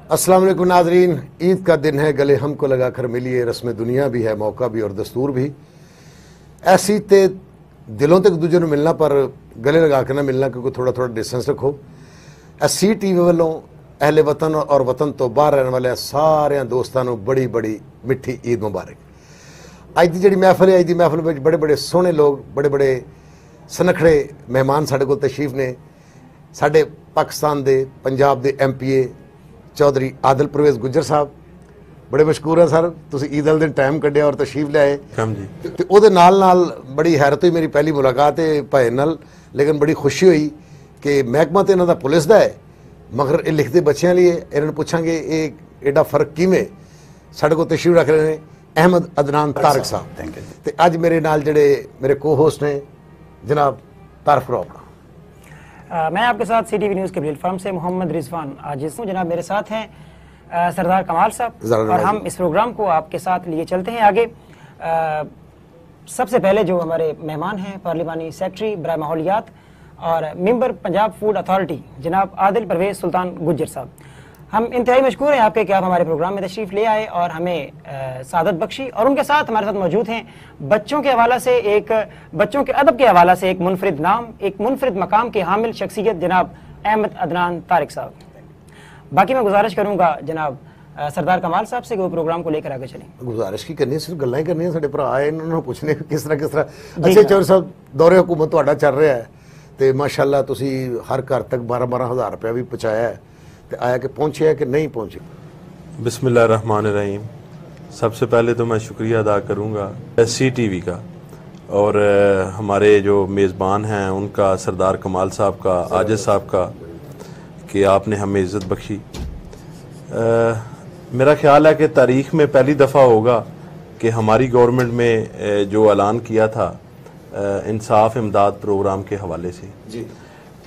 अस्सलाम वालेकुम नाजरीन, ईद का दिन है, गले हमको लगा कर मिलिए, रस्म दुनिया भी है, मौका भी और दस्तूर भी। ऐसी ते दिलों तक दूजे ਨੂੰ मिलना पर गले लगा के ना मिलना, क्योंकि थोड़ा थोड़ा डिस्टेंस रखो। सी टीवी वालों अहले वतन और वतन तो बाहर रहने वाले सारे दोस्तों को बड़ी बड़ी मिठी ईद मुबारक। अज की जी महफिल है, अज की महफिल में बड़े बड़े सोहने लोग, बड़े बड़े सनखड़े मेहमान साढ़े को तशरीफ ने। साढ़े पाकिस्तान के पंजाब के MPA चौधरी आदिल परवेज गुज्जर साहब बड़े मशहूर हैं सर। तुसीं ईद वाले दिन टाइम कढ़िया और तशरीफ लियाए ते उहदे नाल बड़ी हैरत हुई। मेरी पहली मुलाकात है भाई नाल, लेकिन बड़ी खुशी हुई कि महकमा तो इन्हां दा पुलिस दा है, मगर ये लिखते बच्चों लिए इन्होंने पूछांगे ये एडा फर्क किवें। साढ़े को तशरीफ रख रहे हैं अहमद अदनान तारक साहब, तो अज मेरे नाल जिहड़े मेरे को होस्ट ने, जनाब तारफ करो अपना। मैं आपके साथ CTV न्यूज़ के प्लेटफॉर्म से मोहम्मद रिजवान आजिज़ हूँ। जनाब मेरे साथ हैं सरदार कमाल साहब, और हम इस प्रोग्राम को आपके साथ लिए चलते हैं आगे। सबसे पहले जो हमारे मेहमान हैं पार्लिमानी सेक्रेटरी बराए माहौलियात और मेंबर पंजाब फूड अथॉरिटी जनाब आदिल परवेज सुल्तान गुज्जर साहब। हम इंतहाई मशकूर हैं आपके कि आप हमारे प्रोग्राम में तशरीफ़ ले आए और हमें सादत बख्शी। और उनके साथ हमारे साथ मौजूद हैं बच्चों के हवाला से बच्चों के अदब के हवाला से एक मुनफरिद नाम, एक मुनफरिद मकाम के हामिल शख्सियत जनाब अहमद अदनान तारिक साहब। बाकी मैं गुजारिश करूँगा जनाब सरदार कमाल साहब से कि वो प्रोग्राम को लेकर आगे चलें। गुजारिश की करनी, सिर्फ गल्लां ही करनी, साढ़े भरा आए इन्होंने पूछने किस तरह। अच्छा चौधरी साहब, दौरे हुकूमत तुहाडा चल रहा है तो माशाअल्लाह तुसी हर घर तक 12-12 हज़ार रुपया भी पहुँचाया है, तो आया कि पहुँचे है कि नहीं पहुँचे? बिस्मिल्लाहिर्रहमानिर्रहीम। सबसे पहले तो मैं शुक्रिया अदा करूँगा CTV का और हमारे जो मेज़बान हैं उनका, सरदार कमाल साहब का, आजिज़ साहब का, कि आपने हमें इज़्ज़त बख्शी। मेरा ख्याल है कि तारीख़ में पहली दफ़ा होगा कि हमारी गवर्नमेंट में जो ऐलान किया था इंसाफ इमदाद प्रोग्राम के हवाले से जी,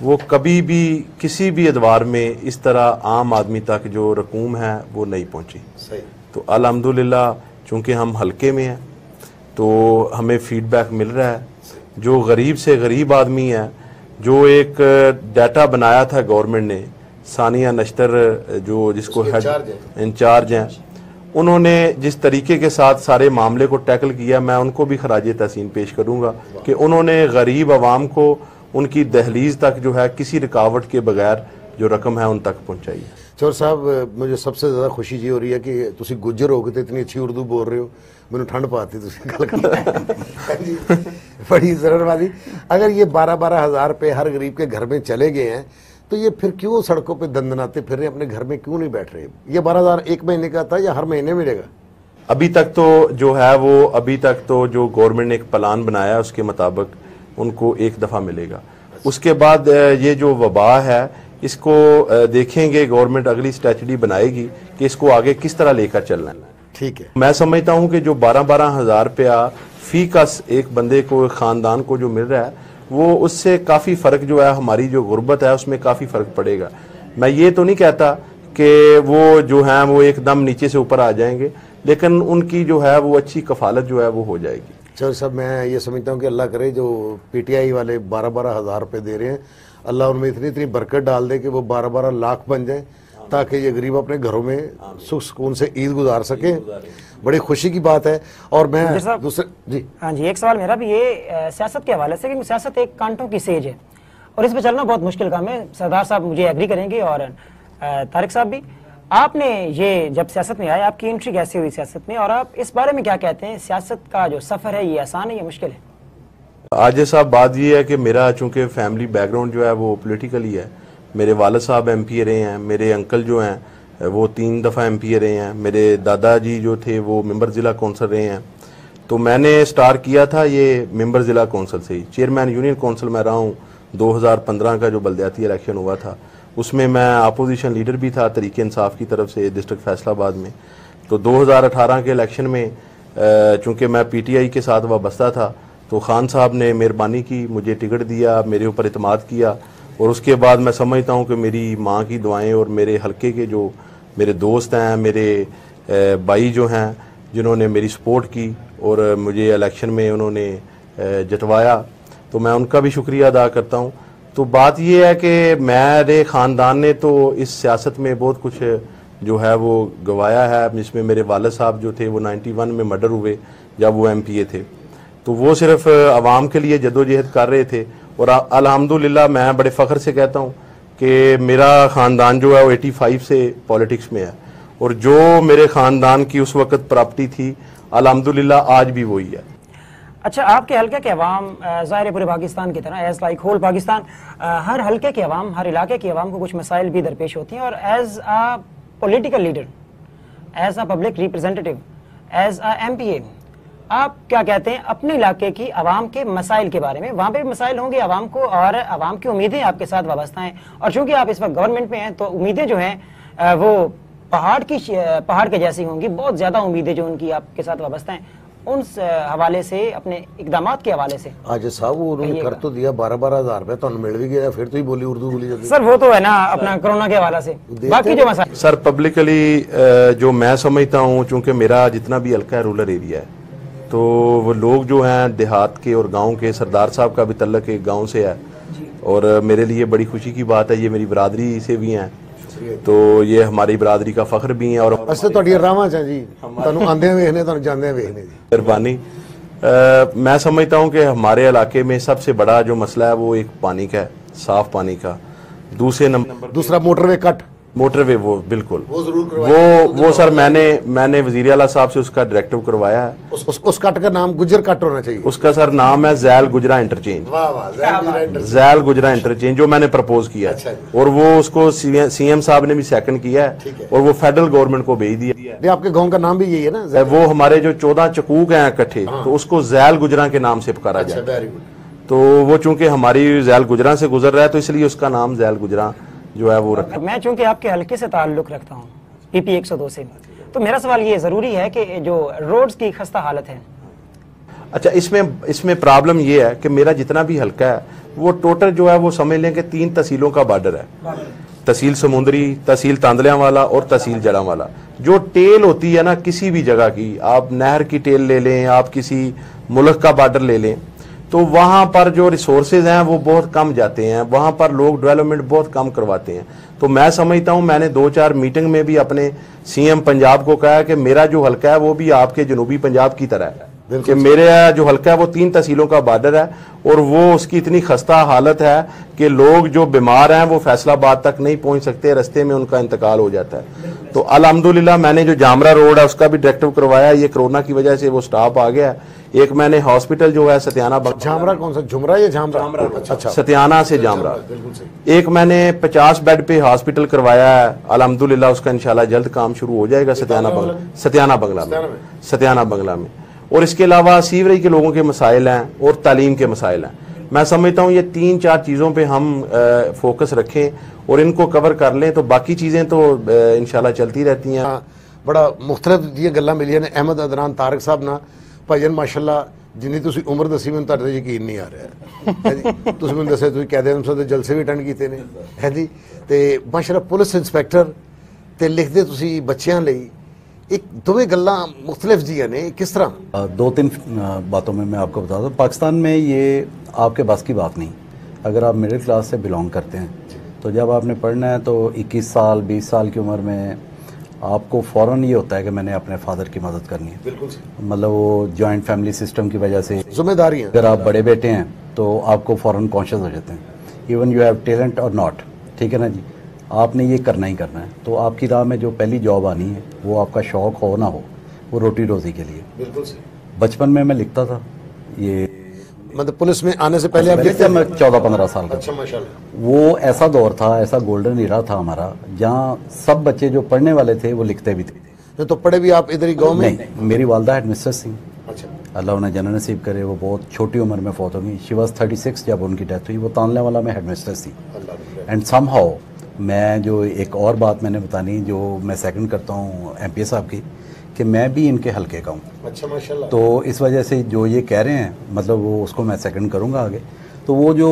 वो कभी भी किसी भी अदवार में इस तरह आम आदमी तक जो रकूम है वो नहीं पहुंची। सही। तो अल्हम्दुलिल्लाह चूँकि हम हल्के में हैं तो हमें फीडबैक मिल रहा है। जो गरीब से गरीब आदमी है, जो एक डाटा बनाया था गवर्नमेंट ने, सानिया नश्तर जो जिसको हेड इंचार्ज हैं, उन्होंने जिस तरीके के साथ सारे मामले को टैकल किया, मैं उनको भी खराजे तहसीन पेश करूँगा कि उन्होंने गरीब आवाम को उनकी दहलीज तक जो है किसी रुकावट के बगैर जो रकम है उन तक पहुँचाई है। चौधरी साहब, मुझे सबसे ज़्यादा खुशी जी हो रही है कि तुसी गुज्जर हो के तो इतनी अच्छी उर्दू बोल रहे हो, मैंने ठंड पाती गल बड़ी जरूरतवादी। अगर ये 12-12 हज़ार रुपये हर गरीब के घर में चले गए हैं तो ये फिर क्यों सड़कों पे दंदनाते फिर रहे, अपने घर में क्यों नहीं बैठ रहे? ये 12,000 एक महीने का था या हर महीने मिलेगा? अभी तक तो जो है वो, अभी तक तो जो गवर्नमेंट ने एक प्लान बनाया है उसके मुताबिक उनको एक दफ़ा मिलेगा। उसके बाद ये जो वबा है इसको देखेंगे, गवर्नमेंट अगली स्ट्रेटजी बनाएगी कि इसको आगे किस तरह लेकर चलना है। ठीक है। मैं समझता हूँ कि जो 12-12 हज़ार रुपया फी का एक बंदे को, ख़ानदान को जो मिल रहा है, वो उससे काफ़ी फ़र्क जो है, हमारी जो गुर्बत है उसमें काफ़ी फ़र्क पड़ेगा। मैं ये तो नहीं कहता कि वो जो हैं वो एकदम नीचे से ऊपर आ जाएंगे, लेकिन उनकी जो है वो अच्छी कफालत जो है वो हो जाएगी। चलो साहब, मैं ये समझता हूँ कि अल्लाह करे जो PTI वाले 12-12 हज़ार रुपये दे रहे हैं, अल्लाह उनमें इतनी बरकत डाल दे कि वो 12-12 लाख बन जाए, ताकि ये गरीब अपने घरों में सुख सुकून से ईद गुजार सके। बड़ी खुशी की बात है। और मैं दूसरे जी, हाँ जी, एक सवाल मेरा भी ये सियासत के हवाले से, क्योंकि सियासत एक कांटों की सेज है और इस पर चलना बहुत मुश्किल काम है। सरदार साहब मुझे एग्री करेंगे और तारिक साहब भी। आपने ये जब सियासत में आए, आपकी एंट्री कैसे हुई सियासत में, और आप इस बारे में क्या कहते हैं? सियासत का जो सफ़र है ये आसान है या मुश्किल है? आज साहब, बात ये है कि मेरा चूँकि फैमिली बैकग्राउंड जो है वो पॉलिटिकल ही है। मेरे वालिद साहब MPA रहे हैं, मेरे अंकल जो हैं वो 3 दफ़ा MPA रहे हैं, मेरे दादाजी जो थे वो मेंबर ज़िला कौंसल रहे हैं। तो मैंने स्टार्ट किया था ये मेंबर ज़िला कौंसल से ही। चेयरमैन यूनियन कौंसल में रहा हूँ। 2015 का जो बल्दियाती इलेक्शन हुआ था उसमें मैं अपोजिशन लीडर भी था तरीके इंसाफ की तरफ से डिस्ट्रिक्ट फैसलाबाद में। तो 2018 के इलेक्शन में चूँकि मैं PTI के साथ वाबस्ता था, तो खान साहब ने मेहरबानी की, मुझे टिकट दिया, मेरे ऊपर इतमाद किया, और उसके बाद मैं समझता हूँ कि मेरी माँ की दुआएं और मेरे हलके के जो मेरे दोस्त हैं, मेरे भाई जो हैं, जिन्होंने मेरी सपोर्ट की और मुझे इलेक्शन में उन्होंने जितवाया, तो मैं उनका भी शुक्रिया अदा करता हूँ। तो बात यह है कि मेरे ख़ानदान ने तो इस सियासत में बहुत कुछ जो है वो गवाया है, जिसमें मेरे वालिद साहब जो थे वो 91 में मर्डर हुए जब वो MPA थे। तो वो सिर्फ आवाम के लिए जदोजहद कर रहे थे। और अल्हम्दुलिल्लाह मैं बड़े फ़ख्र से कहता हूँ कि मेरा ख़ानदान जो है वो 85 से पॉलिटिक्स में है, और जो मेरे ख़ानदान की उस वक़्त प्रॉपर्टी थी अल्हम्दुलिल्लाह आज भी वही है। अच्छा, आपके हल्के के अवाम ज़ाहिर पूरे पाकिस्तान की तरह एज लाइक होल पाकिस्तान, हर हल्के के अवाम, हर इलाके के अवाम को कुछ मसाइल भी दरपेश होती हैं, और एज आ पॉलिटिकल लीडर, एज आ पब्लिक रिप्रेजेंटेटिव, एज आ MPA, आप क्या कहते हैं अपने इलाके की आवाम के मसाइल के बारे में? वहाँ पे भी मसाइल होंगे आवाम को, और आवाम की उम्मीदें आपके साथ वाबस्ता हैं, और चूंकि आप इस वक्त गवर्नमेंट में हैं तो उम्मीदें जो हैं वो पहाड़ के जैसी होंगी, बहुत ज़्यादा उम्मीदें जो उनकी आपके साथ वाबस्ता हैं। उन हवाले से, अपने इकदामात के हवाले से आज साहब वो उन्होंने कर तो दिया 12-12 हज़ार रुपये, तो मिल भी गया, फिर तो ही बोली उर्दू बोली जाती। सर वो तो है ना अपना कोरोना के हवाले से, बाकी जो मसाइल सर पब्लिकली जो मैं समझता हूँ, चूँकि मेरा जितना भी हल्का है रूरल एरिया है, तो वो लोग जो हैं देहात के और गांव के, सरदार साहब का भी तल्लक एक गांव से है, और मेरे लिए बड़ी खुशी की बात है, ये मेरी बरादरी से भी हैं, तो ये हमारी बरादरी का फख्र भी है। और अच्छा ਤੁਹਾਡੀ ਰਾਵਾਂ ਚ ਜੀ ਤੁਹਾਨੂੰ ਆਂਦੇ ਵੇਖਨੇ ਤੁਹਾਨੂੰ ਜਾਂਦੇ ਵੇਖਨੇ जी मेहरबानी। मैं समझता हूँ कि हमारे इलाके में सबसे बड़ा जो मसला है वो एक पानी का है, साफ पानी का। दूसरे नंबर दूसरा मोटरवे कट, मोटरवे, वो बिल्कुल वो जरूर वो सर मैंने वजीर आला साहब से उसका डायरेक्टिव करवाया है। उस कट का नाम गुजर कट होना चाहिए। उसका सर नाम है ज़ैल गुजरा इंटरचेंज। वाह वाह, ज़ैल गुजरा इंटरचेंज जो मैंने प्रपोज किया है, और वो उसको CM साहब ने भी सेकंड किया है, और वो फेडरल गवर्नमेंट को भेज दिया। आपके गांव का नाम भी यही है ना? वो हमारे जो 14 चकूक हैं इकट्ठे, तो उसको ज़ैल गुजरा के नाम से पुकारा जाता है। तो वो चूंकि हमारी ज़ैल गुजरा से गुजर रहा है, तो इसलिए उसका नाम ज़ैल गुजरा जो है वो रखा। मैं चूंकि आपके हल्के से ताल्लुक रखता हूँ PP 102 से, तो मेरा सवाल ये ज़रूरी है कि जो रोड्स की खस्ता हालत है। अच्छा, इसमें प्रॉब्लम ये है कि मेरा जितना भी हल्का है वो टोटल जो है वो समझ लें कि 3 तहसीलों का बॉर्डर है, तहसील समुंदरी, तहसील तांदलियां वाला और तहसील जड़ा वाला। जो टेल होती है ना किसी भी जगह की, आप नहर की टेल ले लें, आप किसी मुल्क का बॉर्डर ले लें, तो वहाँ पर जो रिसोर्सेज हैं वो बहुत कम जाते हैं, वहाँ पर लोग डेवलपमेंट बहुत कम करवाते हैं। तो मैं समझता हूँ, मैंने 2-4 मीटिंग में भी अपने CM पंजाब को कहा कि मेरा जो हल्का है वो भी आपके जनूबी पंजाब की तरह है, कि मेरे जो हल्का है वो 3 तहसीलों का बॉर्डर है, और वो उसकी इतनी खस्ता हालत है कि लोग जो बीमार हैं वो फैसलाबाद तक नहीं पहुंच सकते, रास्ते में उनका इंतकाल हो जाता है। तो अल्हम्दुलिल्लाह मैंने जो जामरा रोड है उसका भी डायरेक्टिव करवाया, ये कोरोना की वजह से वो स्टॉप आ गया। एक मैंने हॉस्पिटल जो है सतियाना जामरा, कौन सा झुमरा या जामरा? अच्छा, सतियाना से जामरा। एक मैंने 50 बेड पे हॉस्पिटल करवाया है, अल्हम्दुलिल्लाह उसका इंशाल्लाह जल्द काम शुरू हो जाएगा सतियाना बंगला में। और इसके अलावा सीवरेज के लोगों के मसाइल हैं और तालीम के मसाइल हैं। मैं समझता हूँ ये 3-4 चीज़ों पे हम फोकस रखें और इनको कवर कर लें, तो बाकी चीज़ें तो इंशाल्लाह चलती रहती हैं। बड़ा मुख्तलिफ दी गल्लां मिलियां ने। अहमद अदनान तारक साहब ना भाईजान माशाल्लाह जिन्नी तुसीं उम्र दसी मैनूं तुहाडे ते यकीन नहीं आ रहा है जी। तुसीं मैनूं दस्सिया तुसीं कैद आज़म साहब दे जलसे भी अटेंड कीते ने है जी, ते माशाल्लाह पुलिस इंस्पैक्टर ते लिखदे तुसीं बच्चियां लई एक दोवें गल्लां मुख्तलिफ जियां ने, किस तरह? 2-3 बातों में मैं आपको बता दूं, पाकिस्तान में ये आपके बस की बात नहीं। अगर आप मिडिल क्लास से बिलोंग करते हैं तो जब आपने पढ़ना है तो 21 साल 20 साल की उम्र में आपको फ़ौरन ये होता है कि मैंने अपने फादर की मदद करनी है। बिल्कुल, मतलब वो जॉइंट फैमिली सिस्टम की वजह से जिम्मेदारी है। अगर आप बड़े बेटे हैं तो आपको फ़ौरन कॉन्शियस हो जाते हैं, इवन यू हैव टैलेंट और नॉट, ठीक है ना जी, आपने ये करना ही करना है। तो आपकी राह में जो पहली जॉब आनी है वो आपका शौक़ हो ना हो, वो रोटी रोज़ी के लिए। बिल्कुल सही। बचपन में मैं लिखता था, ये मतलब पुलिस में आने से पहले आप लिखते? मैं 14-15 साल का। अच्छा माशाल्लाह। वो ऐसा दौर था, ऐसा गोल्डन इरा था हमारा, जहाँ सब बच्चे जो पढ़ने वाले थे वो लिखते भी थे। तो पढ़े भी आप इधर ही गाँव में? नहीं, मेरी वालदा हेडमिस्ट्रेस थी। अच्छा, अल्लाह उन्हें जन्नत नसीब करे, वो बहुत छोटी उम्र में फौत हो गई। शी वाज 36 जब उनकी डेथ हुई। वो तानले वाला में हेडमिस्ट्रेस थी। एंड समहाउ मैं जो एक और बात मैंने बतानी जो मैं सेकंड करता हूँ MPA साहब की, कि मैं भी इनके हल्के का हूँ। अच्छा माशाल्लाह। तो इस वजह से जो ये कह रहे हैं, मतलब वो उसको मैं सेकंड करूँगा आगे। तो वो जो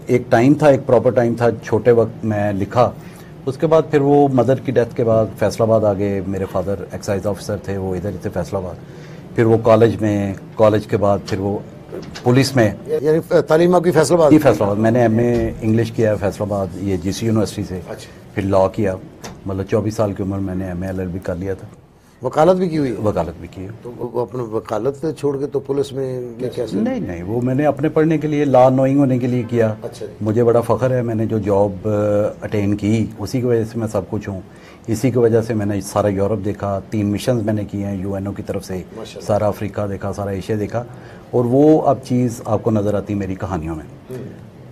एक टाइम था, एक प्रॉपर टाइम था, छोटे वक्त मैं लिखा। उसके बाद फिर वो मदर की डेथ के बाद फैसलाबाद आ गए। मेरे फादर एक्साइज ऑफिसर थे, वो इधर थे फैसलाबाद। फिर वो कॉलेज में, कॉलेज के बाद फिर वो पुलिस में, यानी तालीम आपकी फैसलाबाद? फैसलाबाद। मैंने MA इंग्लिश किया है फैसलाबाद, ये GC यूनिवर्सिटी से। अच्छा। फिर लॉ किया, मतलब 24 साल की उम्र मैंने MA LLB कर लिया था। वकालत भी की हुई है? वकालत भी की है। तो वो अपने वकालत छोड़ के तो पुलिस में कैसे? नहीं, वो मैंने अपने पढ़ने के लिए, लॉ नोइंग होने के लिए किया। अच्छा। मुझे बड़ा फ़ख्र है, मैंने जो जॉब अटेन की उसी की वजह से मैं सब कुछ हूँ। इसी की वजह से मैंने सारा यूरोप देखा, 3 मिशंस मैंने किए हैं UNO की तरफ से, सारा अफ्रीका देखा, सारा एशिया देखा, और वो अब चीज़ आपको नज़र आती मेरी कहानियों में।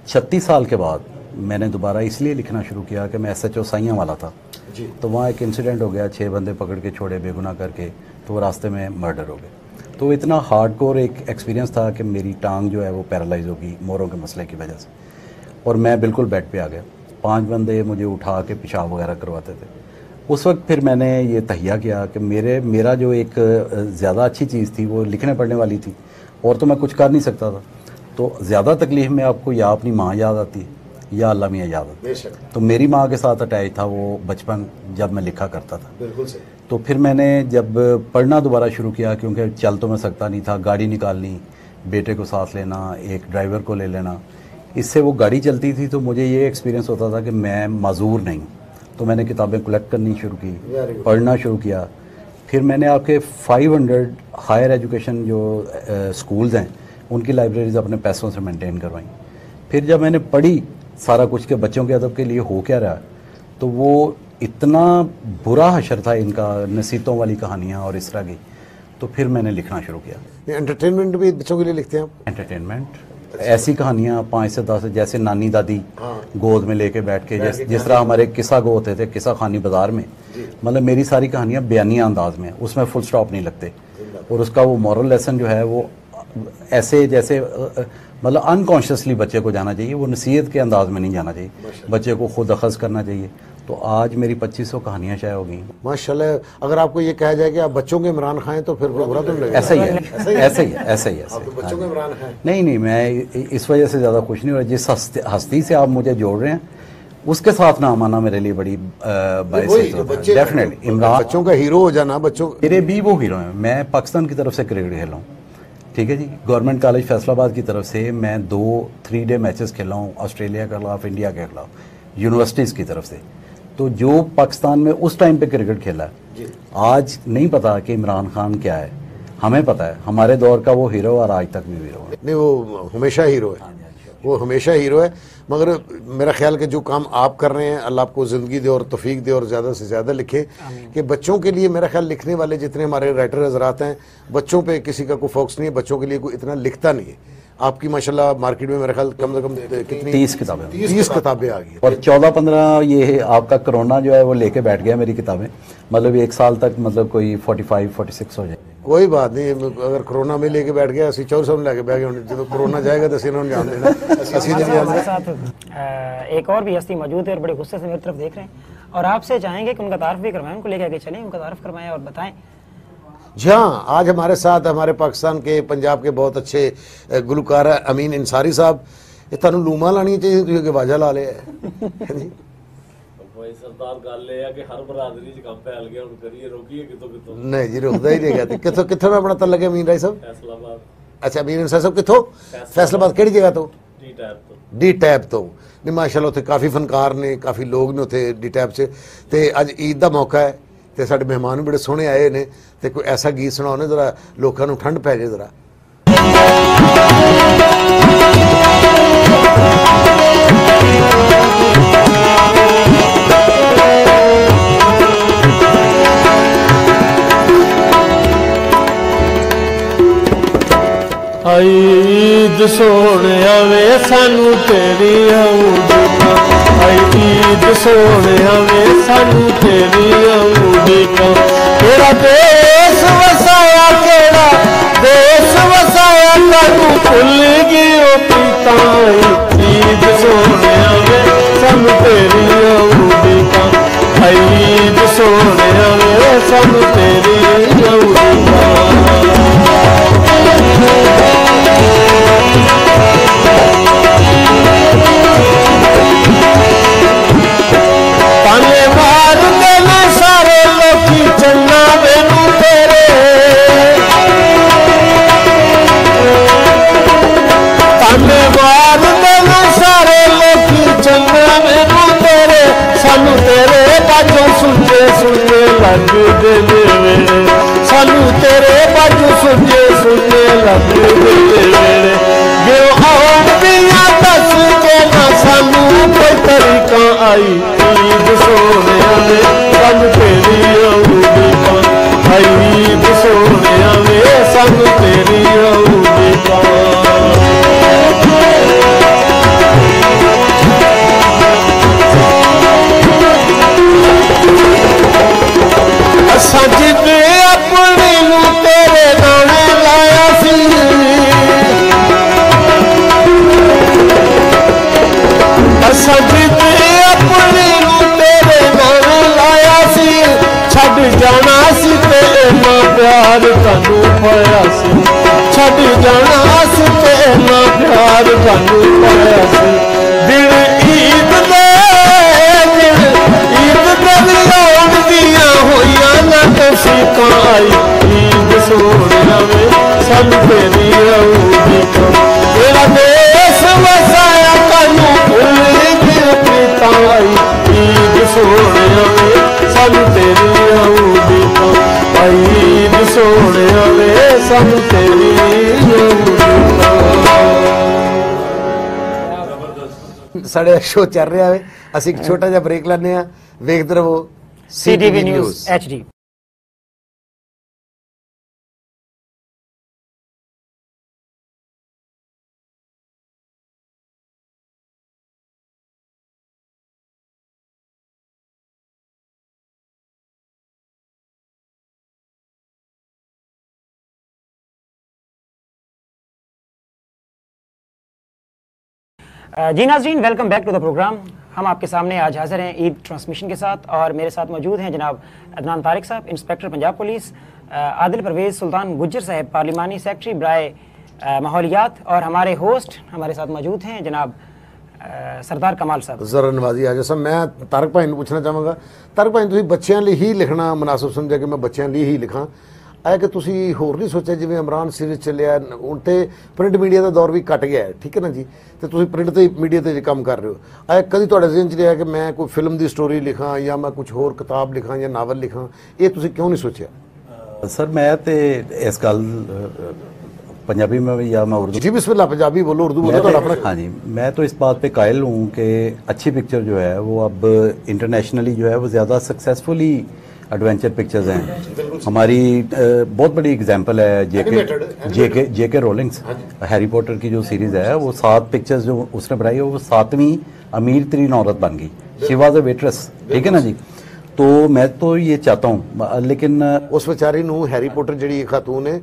36 साल के बाद मैंने दोबारा इसलिए लिखना शुरू किया कि मैं SHO साइयाँ वाला था जी। तो वहाँ एक इंसिडेंट हो गया, 6 बंदे पकड़ के छोड़े बेगुनाह करके, तो वो रास्ते में मर्डर हो गए। तो इतना हार्डकोर एक एक्सपीरियंस था कि मेरी टांग जो है वो पैरालाइज होगी मोरों के मसले की वजह से, और मैं बिल्कुल बेड पे आ गया। 5 बंदे मुझे उठा के पेशाब वगैरह करवाते थे। उस वक्त फिर मैंने ये तहिया किया कि मेरा जो एक ज़्यादा अच्छी चीज़ थी वो लिखने पढ़ने वाली थी, और तो मैं कुछ कर नहीं सकता था। तो ज़्यादा तकलीफ़ में आपको या अपनी माँ याद आती है या अल्लाह मियाँ याद आती है। तो मेरी माँ के साथ अटैच था वो बचपन, जब मैं लिखा करता था। बिल्कुल सही। तो फिर मैंने जब पढ़ना दोबारा शुरू किया, क्योंकि चल तो मैं सकता नहीं था, गाड़ी निकालनी, बेटे को साथ लेना, एक ड्राइवर को ले लेना, इससे वो गाड़ी चलती थी। तो मुझे ये एक्सपीरियंस होता था कि मैं माजूर नहीं। तो मैंने किताबें कलेक्ट करनी शुरू की, पढ़ना शुरू किया। फिर मैंने आपके 500 हायर एजुकेशन जो स्कूल्स हैं उनकी लाइब्रेरीज़ अपने पैसों से मेंटेन करवाई। फिर जब मैंने पढ़ी सारा कुछ के बच्चों के अदब के लिए हो क्या रहा, तो वो इतना बुरा हशर था इनका, नसीहतों वाली कहानियाँ और इस तरह की। तो फिर मैंने लिखना शुरू किया। एंटरटेनमेंट भी बच्चों के लिए लिखते हैं आप? एंटरटेनमेंट, ऐसी कहानियाँ 5 से 10, जैसे नानी दादी गोद में लेके बैठ के, जिस तरह हमारे किस्सा गो होते थे किस्सा खानी बाजार में, मतलब मेरी सारी कहानियाँ बयानिया अंदाज में, उसमें फुल स्टॉप नहीं लगते। और उसका वो मॉरल लेसन जो है वो ऐसे जैसे मतलब अनकॉन्शियसली बच्चे को जाना चाहिए, वो नसीहत के अंदाज में नहीं जाना चाहिए, बच्चे को खुद अखज़ करना चाहिए। तो आज मेरी 2500 कहानियाँ शायद हो गई माशाल्लाह। अगर आपको ये कहा जाए कि आप बच्चों के इमरान खान हैं तो फिर बुरा तो नहीं लगेगा? ऐसा ही है, ऐसा ही है, ऐसा ही है। आप तो बच्चों के इमरान खान? नहीं, मैं इस वजह से ज़्यादा खुश नहीं हो रहा। जिस हस्ती से आप मुझे जोड़ रहे हैं उसके साथ ना आना मेरे लिए बड़ी डेफिनेटली। इमरान बच्चों का हीरो हो जाना, बच्चों मेरे भी वो हीरो हैं। मैं पाकिस्तान की तरफ से क्रिकेट खेला हूँ, ठीक है जी। गवर्नमेंट कॉलेज फैसलाबाद की तरफ से मैं 2 3-डे मैचेस खेला हूँ, ऑस्ट्रेलिया के खिलाफ, इंडिया के खिलाफ, यूनिवर्सिटीज़ की तरफ से। तो जो पाकिस्तान में उस टाइम पे क्रिकेट खेला है, आज नहीं पता कि इमरान खान क्या है। हमें पता है हमारे दौर का वो हीरो, और आज तक भी हीरो है। नहीं, वो हमेशा हीरो है, वो हमेशा हीरो है। मगर मेरा ख्याल कि जो काम आप कर रहे हैं, अल्लाह आपको ज़िंदगी दे और तौफीक दे और ज़्यादा से ज़्यादा लिखे कि बच्चों के लिए। मेरा ख्याल लिखने वाले जितने हमारे राइटर हजरात हैं, बच्चों पे किसी का कोई फोकस नहीं है, बच्चों के लिए कोई इतना लिखता नहीं है। आपकी माशाल्लाह मार्केट में मेरा ख्याल कम से कम कितनी 30 किताबें 30 किताबें आ गई। और 14-15 ये आपका कोरोना जो है वो लेके बैठ गया मेरी किताबें। मतलब 1 साल तक मतलब कोई 45-46 हो जाए। कोई बात नहीं, अगर कोरोना में लेके बैठ गया असी 4 साल लेके बैठ गए, जो कोरोना जाएगा तो इन्होंने जान देना। हमारे साथ एक और भी हस्ती मौजूद है और बड़े गुस्से से मेरी तरफ देख रहे हैं, और आपसे चाहेंगे कि उनका तारफ भी करवाएं, उनको लेके आगे चलें, उनका तारफ करवाएं और बताएं। जी हाँ, आज हमारे साथ हमारे पाकिस्तान के, पंजाब के बहुत अच्छे गुलकार अमीन इंसारी साहब। ये थानू लूमा लानी चाहिए, तुझे के वाजा ला लिया है। सरदार गल है कि हर बरादरी च काम फैल गया, हुण करिए रोकीए कितों कितों। नहीं जी, रुकदा ही नहीं गया। कितों कितों ना अपना तल्लक है अमीन राय साहब? फैसलाबाद। अच्छा, अमीन इंसारी साहब कितों? फैसलाबाद केड़ी जगह तो? डी टैब तो। नहीं माशाल्लाह, उत्थे काफ़ी फनकार ने, काफ़ी लोग ने उत्थे डी टैब से। ते अज ईद का मौका है ते साडे मेहमान भी बड़े सोहने आए ने, ते कोई ऐसा गीत सुनाओ ना जरा लोकां नूं ठंड पै जाए जरा। ईद सोने वे सानू तेरी उड़ीका, ईद सोने वे सानू तेरी उड़ीका। तेरा देश वसाया, केड़ा देश वसाया, तू भुल गई पीता। ईद सोने वे सानू तेरी उड़ीका, ईद सोने वे सानू तेरी उड़ीका। ताने मार देना सारे लोकी चन्ना मैनू तेरे, ताने मार देना सारे लोकी चन्ना मैनू तेरे। सानू तेरे बाजों सुन लगदे ने वेले सानू तेरे बाजू सुजे सुजे लगदे ने वेले जो आउण दिया दस के ना सानू कोई तरीका आई ईद सोने वे सानू तेरी आऊगी पान आई ईद सोने वे सानू तेरी आऊगी पान सजदे अपने नू तेरे नामे लाया सी सजदे अपने नू तेरे नामे लाया सी छड़ जाना सी ते इन्ना प्यार तैनू पाया सी छड़ जाना सी ते इन्ना प्यार तैनू पाया सी दिल ईद दे आउण दियां होइयां ना तसीकां आई ईद सोहणिया वे सानू तेरी आऊगी तेरा देश वसाया कानू भुल गए प्रीतां आई ईद सोहणिया वे सानू तेरी आऊगी आई ईद सोहणिया वे सानू तेरी साढ़े शो चल रहा है ਅਸੀਂ ਇੱਕ ਛੋਟਾ ਜਿਹਾ ਬ੍ਰੇਕ ਲੈਂਦੇ ਆ ਵੇਖਦੇ ਰਹੋ CTV News HD जी नाज़रीन, welcome back to the program. हम आपके सामने आज हाजिर हैं ईद ट्रांसमिशन के साथ और मेरे साथ मौजूद हैं जनाब अदनान तारिक साहब, इंस्पेक्टर पंजाब पुलिस, आदिल परवेज़ सुल्तान गुज्जर साहब, पार्लिमानी सेक्रेटरी बराए माहौलियात, और हमारे होस्ट हमारे साथ मौजूद हैं जनाब सरदार कमाल साहब। ज़रा नवाजी आज सब मैं तारक भाई ਨੂੰ ਪੁੱਛਣਾ ਚਾਹਾਂਗਾ। ਤਾਰਕ ਭਾਈ ਤੁਸੀਂ ਬੱਚਿਆਂ ਲਈ ਹੀ ਲਿਖਣਾ ਮੁਨਾਸਿਬ ਸਮਝਿਆ ਕਿ ਮੈਂ ਬੱਚਿਆਂ ਲਈ ਹੀ ਲਿਖਾਂ, ਹੈ ਕਿ ਤੁਸੀਂ ਹੋਰ ਨਹੀਂ ਸੋਚਿਆ ਜਿਵੇਂ ਇਮਰਾਨ ਸੀਰੀਜ਼ ਚੱਲਿਆ ਹੁਣ ਤੇ ਪ੍ਰਿੰਟ ਮੀਡੀਆ ਦਾ ਦੌਰ ਵੀ ਘਟ ਗਿਆ ਹੈ, ਠੀਕ ਹੈ ਨਾ ਜੀ, ਤੇ ਤੁਸੀਂ ਪ੍ਰਿੰਟ ਤੇ ਮੀਡੀਆ ਤੇ ਕੰਮ ਕਰ ਰਹੇ ਹੋ, ਹੈ ਕਦੀ ਤੁਹਾਡੇ ਜ਼ਿਹਨ 'ਚ ਰਿਹਾ ਕਿ ਮੈਂ ਕੋਈ ਫਿਲਮ ਦੀ ਸਟੋਰੀ ਲਿਖਾਂ ਜਾਂ ਮੈਂ ਕੁਝ ਹੋਰ ਕਿਤਾਬ ਲਿਖਾਂ ਜਾਂ ਨਾਵਲ ਲਿਖਾਂ, ਇਹ ਤੁਸੀਂ ਕਿਉਂ नहीं सोचा? सर मैं तो इस गल पंजाबी में भी या मैं उर्दू जी बिस्मिल्लाह, पंजाबी बोलो उर्दू बोलो तो अपना। हाँ जी, मैं तो इस बात पे कायल हूँ कि अच्छी पिक्चर जो है वो अब इंटरनेशनली जो है वो ज़्यादा सक्सेसफुली एडवेंचर पिक्चर्स हैं। हमारी बहुत बड़ी एग्जांपल है जेके रोलिंग्स, हैरी पॉटर की जो सीरीज़ है वो 7 पिक्चर्स जो उसने बनाई है वो 7वीं अमीर तरीन औरत बन गई। शी वाज अ वेट्रेस, ठीक है ना जी। तो मैं तो ये चाहता हूँ, लेकिन उस बेचारी ਨੂੰ हैरी पॉटर ਜਿਹੜੀ ਖਾਤੂਨ ਹੈ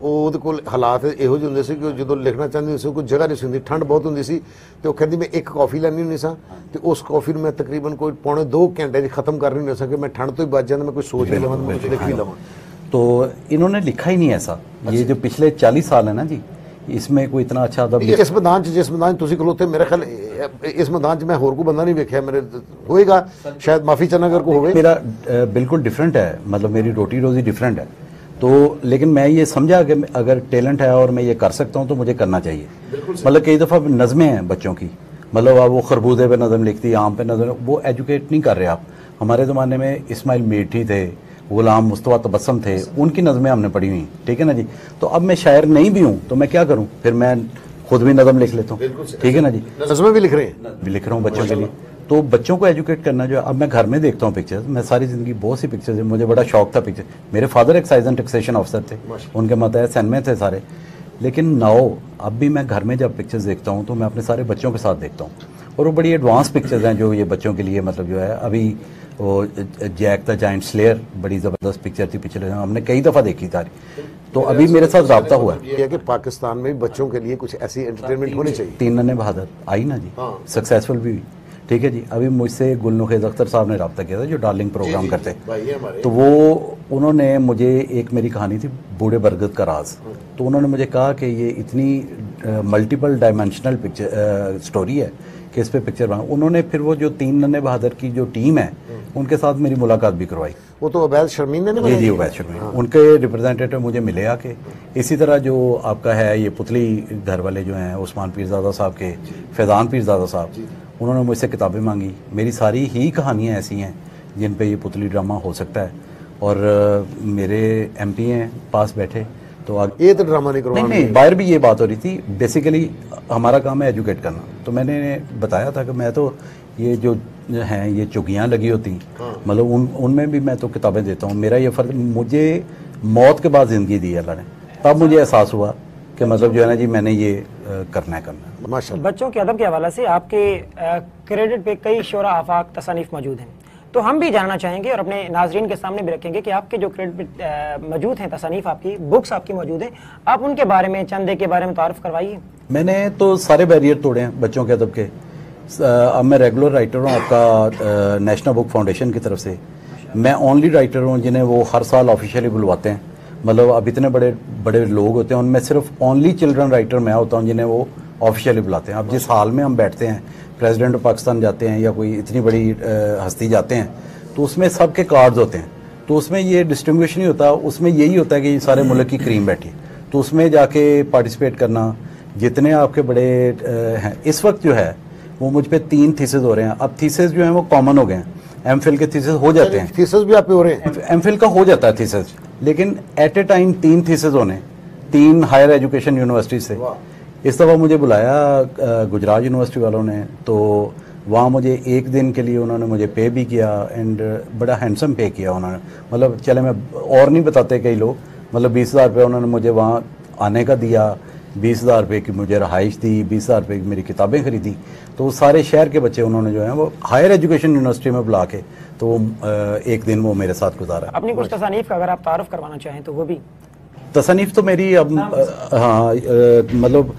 ਉਹਦੇ ਕੋਲ ਹਾਲਾਤ ਇਹੋ ਜਿਹੇ ਹੁੰਦੇ ਸੀ ਕਿ ਜਦੋਂ ਲਿਖਣਾ ਚਾਹੁੰਦੀ ਸੀ ਕੋਈ ਜਗ੍ਹਾ ਨਹੀਂ ਸੀ ਹੁੰਦੀ, ਠੰਡ ਬਹੁਤ ਹੁੰਦੀ ਸੀ ਤੇ ਉਹ ਕਹਿੰਦੀ ਮੈਂ ਇੱਕ ਕਾਫੀ ਲੈਣੀ ਹੁੰਦੀ ਸਾਂ ਤੇ ਉਸ ਕਾਫੀ ਨੂੰ ਮੈਂ ਤਕਰੀਬਨ ਕੋਈ ਪੌਣੇ 2 ਘੰਟੇ 'ਚ ਖਤਮ ਕਰਨੀ ਹੁੰਦੀ ਸੀ ਕਿ ਮੈਂ ਠੰਡ ਤੋਂ ਹੀ ਬਚ ਜਾਂਦਾ, मैं कोई सोच नहीं लवां, मैं कुछ लिख भी लवां। तो इन्होंने लिखा ही नहीं ऐसा। ये जो पिछले 40 साल है ना जी, इसमें कोई इतना अच्छा अदब इस मैदान जिस मैदान ਤੁਸੀਂ ਖਲੋਤੇ मेरे ख्याल इस मैदान 'ਚ मैं होर कोई बंदा नहीं वेख्या, मेरे होएगा शायद माफी चाहना अगर कोई होवे। मेरा बिल्कुल डिफरेंट है, मतलब मेरी रोटी रोजी डिफरेंट है, तो लेकिन मैं ये समझा कि अगर टैलेंट है और मैं ये कर सकता हूँ तो मुझे करना चाहिए। मतलब कई दफ़ा नज़में हैं बच्चों की, मतलब आप वो खरबूजे पे नज़म लिखती, आम पे नज़म, वो एजुकेट नहीं कर रहे आप। हमारे ज़माने में इस्माइल मीठी थे, गुलाम मुस्तफ़ा तबस्सम थे, उनकी नज़में हमने पढ़ी हुई, ठीक है ना जी। तो अब मैं शायर नहीं भी हूँ तो मैं क्या करूँ, फिर मैं खुद भी नज़म लिख लेता हूँ, ठीक है ना जी। नज़में भी लिख रहे हैं, भी लिख रहा हूँ बच्चों के लिए। तो बच्चों को एजुकेट करना जो है, अब मैं घर में देखता हूँ पिक्चर्स, मैं सारी ज़िंदगी बहुत सी पिक्चर्स है, मुझे बड़ा शौक था पिक्चर। मेरे father excise and taxation officer थे, उनके मतहत सन में थे सारे, लेकिन नाउ अब भी मैं घर में जब पिक्चर्स देखता हूँ तो मैं अपने सारे बच्चों के साथ देखता हूँ, और वो बड़ी एडवांस पिक्चर्स हैं जो ये बच्चों के लिए मतलब जो है। अभी वो जैक द जायंट स्लेयर बड़ी ज़बरदस्त पिक्चर थी, पिछले हमने कई दफ़ा देखी सारी, तो अभी मेरे साथ रब्ता हुआ है कि पाकिस्तान में बच्चों के लिए कुछ ऐसी एंटरटेनमेंट होनी चाहिए। 3 नन्हे बहादुर आई ना जी, सक्सेसफुल भी हुई, ठीक है जी। अभी मुझसे गुलनुखेज अख्तर साहब ने रब्ता किया था जो डार्लिंग प्रोग्राम करते, तो वो उन्होंने मुझे एक मेरी कहानी थी बूढ़े बरगद का राज, तो उन्होंने मुझे कहा कि ये इतनी मल्टीपल डायमेंशनल पिक्चर स्टोरी है कि इस पे पिक्चर बना। उन्होंने फिर वो जो 3 नन्हे बहादुर की जो टीम है उनके साथ मेरी मुलाकात भी करवाई। वो तो अवैध शर्मीन ने जी अवैध शर्मीन, उनके रिप्रेजेंटेटिव मुझे मिले आके। इसी तरह जो आपका है ये पुतली घर वाले जो हैं उस्मान पीरज़ादा साहब के, फैज़ान पीरज़ादा साहब, उन्होंने मुझसे किताबें मांगी। मेरी सारी ही कहानियाँ ऐसी हैं जिन पे ये पुतली ड्रामा हो सकता है, और मेरे एमपी हैं पास बैठे, तो आगे ये तो ड्रामा नहीं करवाना। नहीं, बाहर भी ये बात हो रही थी। बेसिकली हमारा काम है एजुकेट करना, तो मैंने बताया था कि मैं तो ये जो हैं ये चुगियाँ लगी होती, मतलब उनमें भी मैं तो किताबें देता हूँ। मेरा ये फ़र्ज, मुझे मौत के बाद ज़िंदगी दी अल्लाह ने, तब मुझे एहसास हुआ कि मतलब जो है ना जी मैंने ये करना है। माशाल्लाह। बच्चों के अदब के हवाले से आपके क्रेडिट पे कई शोरा आफाक तसानीफ मौजूद हैं, तो हम भी जानना चाहेंगे और अपने नाजरीन के सामने भी रखेंगे कि आपके जो क्रेडिट पे मौजूद हैं तसानीफ, आपकी बुक्स आपकी मौजूद हैं, आप उनके बारे में चंद एक के बारे में तारुफ करवाइए। मैंने तो सारे बैरियर तोड़े हैं बच्चों के अदब के। अब मैं रेगुलर राइटर हूँ आपका नेशनल बुक फाउंडेशन की तरफ से। मैं ओनली राइटर हूँ जिन्हें वो हर साल ऑफिशियली बुलवाते हैं। मतलब अब इतने बड़े बड़े लोग होते हैं, उनमें सिर्फ ओनली चिल्ड्रन राइटर मैं होता हूँ जिन्हें वो ऑफिशियली बुलाते हैं। अब जिस हाल में हम बैठते हैं, प्रेसिडेंट ऑफ पाकिस्तान जाते हैं या कोई इतनी बड़ी हस्ती जाते हैं, तो उसमें सबके कार्ड्स होते हैं, तो उसमें ये डिस्टिंग्विश नहीं होता, उसमें यही होता है कि सारे मुल्क की क्रीम बैठी, तो उसमें जाके पार्टिसिपेट करना। जितने आपके बड़े हैं इस वक्त जो है वो मुझ पे 3 थीसिस हो रहे हैं। अब थीसिस जो हैं वो कॉमन हो गए हैं, एमफिल के थीसिस हो जाते हैं। थीसिस भी आप पे हो रहे हैं? एमफिल का हो जाता है थीसिस, लेकिन एट ए टाइम 3 थीसिस होने, 3 हायर एजुकेशन यूनिवर्सिटी से। इस दफ़ा मुझे बुलाया गुजरात यूनिवर्सिटी वालों ने, तो वहाँ मुझे 1 दिन के लिए उन्होंने मुझे पे भी किया एंड बड़ा हैंडसम पे किया उन्होंने। मतलब चले मैं और नहीं बताते कई लोग, मतलब 20,000 रुपये उन्होंने मुझे वहाँ आने का दिया, 20,000 रुपये की मुझे रहाइश दी, 20,000 रुपये की मेरी किताबें खरीदी। तो सारे शहर के बच्चे उन्होंने जो है वो हायर एजुकेशन यूनिवर्सिटी में बुला के, तो वो 1 दिन वो मेरे साथ गुजारा। अपनी कुछ तसानीफ का अगर आप तारुफ करवाना चाहें तो वो भी। तसनीफ तो मेरी अब हाँ मतलब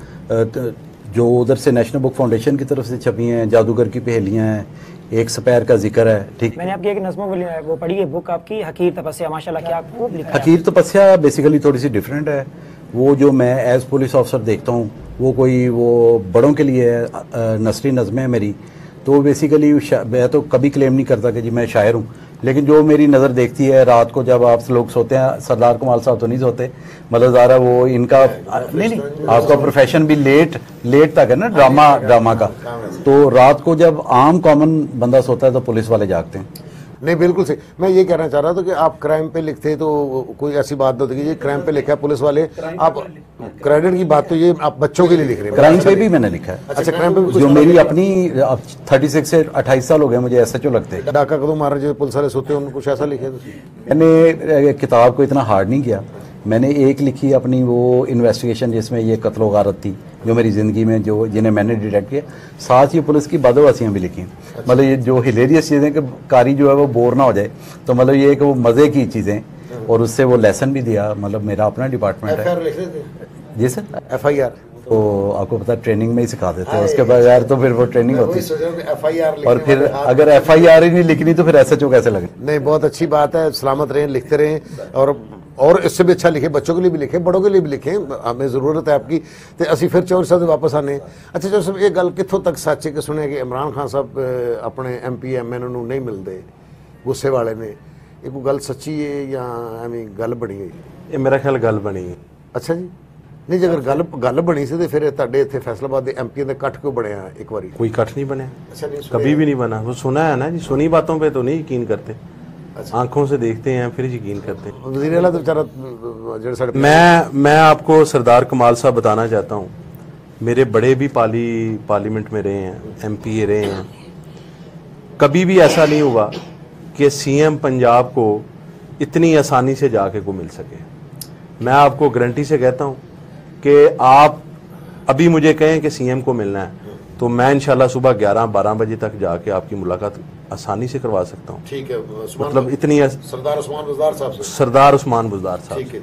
जो उधर से नेशनल बुक फाउंडेशन की तरफ से छपी हैं, जादूगर की पहेलियाँ हैं, एक सपैर का जिक्र है, ठीक। मैंने आपकी एक नज़्मों वो पढ़ी है बुक आपकी, हकीर तपस्या, माशाल्लाह क्या खूब लिखा है। हकीर तपस्या बेसिकली थोड़ी सी डिफरेंट है। वो जो मैं एज पुलिस ऑफिसर देखता हूँ वो कोई वो बड़ों के लिए नसरी नज़में है मेरी, तो बेसिकली मैं तो कभी क्लेम नहीं करता कि जी मैं शायर हूँ, लेकिन जो मेरी नज़र देखती है रात को जब आप लोग सोते हैं, सरदार कमाल साहब तो नहीं सोते, मतलब ज़ारा वो इनका नहीं आपका प्रोफेशन भी लेट तक है ना, ड्रामा का, तो रात को जब आम कॉमन बंदा सोता है तो पुलिस वाले जागते हैं। नहीं बिल्कुल सही। मैं ये कहना चाह रहा था कि आप क्राइम पे लिखते तो कोई ऐसी बात होती कि ये क्राइम पे लिखा है पुलिस वाले, आप क्रेडिट की बात तो ये आप बच्चों के लिए लिख रहे हैं। क्राइम पे भी मैंने लिखा है। अच्छा, क्राइम पे जो मेरी अपनी 36 से 28 साल हो गए मुझे एसएचओ लगते हैं। डाका कदम मारा जो पुलिस वाले सोते हैं उनको कुछ ऐसा लिखे? मैंने किताब को इतना हार्ड नहीं किया, मैंने एक लिखी अपनी वो इन्वेस्टिगेशन जिसमें ये कत्ल गारत थी जो मेरी ज़िंदगी में जो जिन्हें मैंने डिटेक्ट किया, साथ ही पुलिस की बदवासियाँ भी लिखी। मतलब ये जो हिलेरियस चीज़ें कि कारी जो है वो बोर ना हो जाए, तो मतलब ये कि वो मज़े की चीज़ें, और उससे वो लेसन भी दिया। मतलब मेरा अपना डिपार्टमेंट है जी सर, FIR तो आपको पता ट्रेनिंग में ही सिखा देते हैं, उसके बगैर तो फिर वो ट्रेनिंग होती है। FIR और फिर अगर FIR ही नहीं लिखनी तो फिर SHO कैसे लगे? नहीं, बहुत अच्छी बात है, सलामत रहें, लिखते रहें, और इससे भी अच्छा लिखे, बच्चों के लिए भी लिखे, बड़ों के लिए भी लिखें, हमें जरूरत है आपकी। तो असि फिर चौधरी साहब वापस आने। अच्छा चौधरी साहब, ये गल कितों तक सच है कि सुने कि इमरान खान साहब अपने MP MN नूं नहीं मिलते, गुस्से वाले ने, ये कोई गल सच्ची है या एवं गल बनी गई? ये मेरा ख्याल गल बनी है। अच्छा जी, नहीं जे अगर गल बनी सी तो फिर तुहाडे इत्थे फैसलाबाद दे MP दे कट क्यों बनया एक बारी? कोई कट नहीं बने, अच्छा, नहीं कभी भी नहीं बना। वो सुना है ना जी, सुनी बातों पे तो नहीं यकीन करते, आंखों से देखते हैं फिर यकीन करते हैं। वज़ीर आला तो बेचारा जेड़े साडे मैं आपको सरदार कमाल साहब बताना चाहता हूँ, मेरे बड़े भी पार्लियामेंट में रहे हैं, MP रहे हैं, कभी भी ऐसा नहीं हुआ कि CM पंजाब को इतनी आसानी से जाके को मिल सके। मैं आपको गारंटी से कहता हूँ कि आप अभी मुझे कहें कि CM को मिलना है तो मैं इंशाल्लाह सुबह 11-12 बजे तक जाके आपकी मुलाकात आसानी से करवा सकता हूँ। ठीक है, मतलब इतनी सरदार उस्मान बुज़दार साहब से, सरदार उस्मान बुज़दार साहब, ठीक है।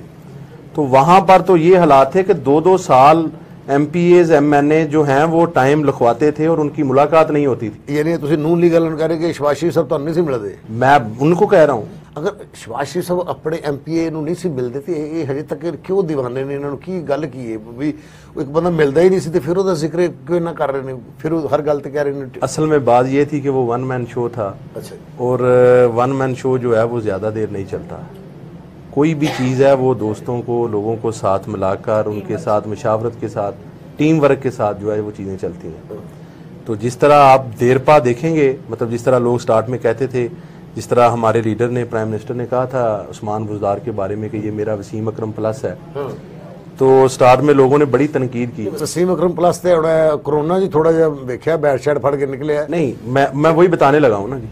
तो वहां पर तो ये हालात थे कि 2-2 साल MPAs MNA जो हैं वो टाइम लिखवाते थे और उनकी मुलाकात नहीं होती थी। यानी तुसी नून ली गल करे कि शहबाज शरीफ साहब तो नहीं सी मिलते? मैं उनको कह रहा हूँ, अगर शहबाज शरीफ साहब अपने MPA नूं नहीं सी मिलते तो ये हजे तक क्यों दीवाने ने, इन्होंने की गल की है भी एक बंदा मिलता ही नहीं सी, फिर उसका जिक्र क्यों ना कर रहे हैं, फिर हर गल ते कह रहे हैं? असल में बात ये थी कि वो 1 मैन शो था। अच्छा, और 1 मैन शो जो है वो ज़्यादा देर नहीं चलता। कोई भी चीज़ है वो दोस्तों को, लोगों को साथ मिलाकर, उनके साथ मशावरत के साथ, टीम वर्क के साथ जो है वो चीज़ें चलती हैं। तो जिस तरह आप देरपा देखेंगे, मतलब जिस तरह लोग स्टार्ट में कहते थे जिस तरह हमारे लीडर ने, प्राइम मिनिस्टर ने कहा था उस्मान बुज़दार के बारे में कि ये मेरा वसीम अकरम प्लस है, तो स्टार्ट में लोगों ने बड़ी तनकीद की। वसीम अकरम प्लस थे कोरोना जी थोड़ा जिहा देखा बैट शैट फड़ के निकले है। नहीं, मैं वही बताने लगा हूँ ना जी